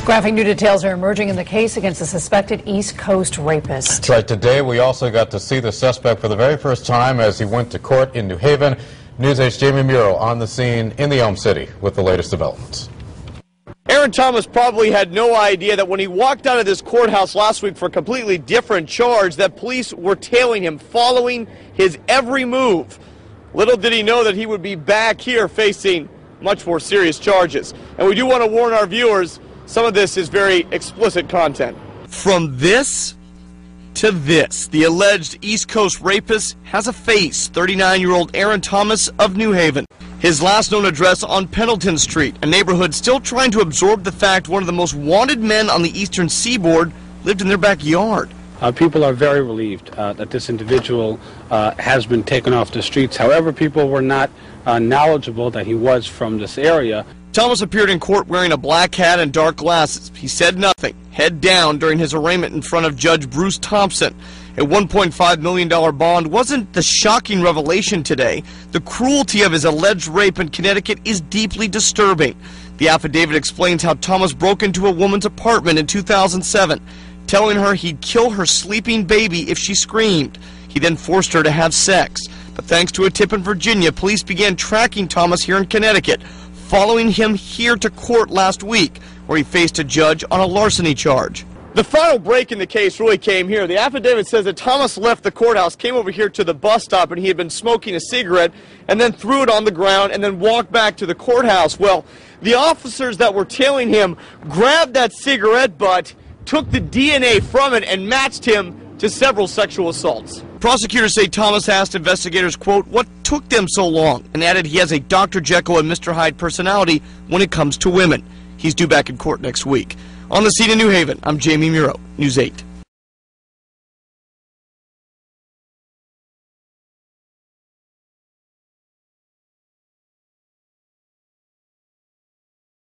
Graphic new details are emerging in the case against the suspected East Coast Rapist. That's right. Today we also got to see the suspect for the very first time as he went to court in New Haven. News 8's Jamie Muro on the scene in the Elm City with the latest developments. Aaron Thomas probably had no idea that when he walked out of this courthouse last week for a completely different charge, that police were tailing him, following his every move. Little did he know that he would be back here facing much more serious charges. And we do want to warn our viewers, some of this is very explicit content. From this to this, the alleged East Coast Rapist has a face. 39-year-old Aaron Thomas of New Haven. His last known address on Pendleton Street, a neighborhood still trying to absorb the fact one of the most wanted men on the eastern seaboard lived in their backyard. People are very relieved that this individual has been taken off the streets. However, people were not knowledgeable that he was from this area. Thomas appeared in court wearing a black hat and dark glasses. He said nothing, head down, during his arraignment in front of Judge Bruce Thompson. A $1.5 million bond wasn't the shocking revelation today. The cruelty of his alleged rape in Connecticut is deeply disturbing. The affidavit explains how Thomas broke into a woman's apartment in 2007, telling her he'd kill her sleeping baby if she screamed. He then forced her to have sex. But thanks to a tip in Virginia, police began tracking Thomas here in Connecticut, following him here to court last week, where he faced a judge on a larceny charge. The final break in the case really came here. The affidavit says that Thomas left the courthouse, came over here to the bus stop, and he had been smoking a cigarette, and then threw it on the ground, and then walked back to the courthouse. Well, the officers that were tailing him grabbed that cigarette butt, took the DNA from it, and matched him to several sexual assaults. Prosecutors say Thomas asked investigators, quote, what took them so long, and added he has a Dr. Jekyll and Mr. Hyde personality when it comes to women. He's due back in court next week. On the scene in New Haven, I'm Jamie Muro, News 8.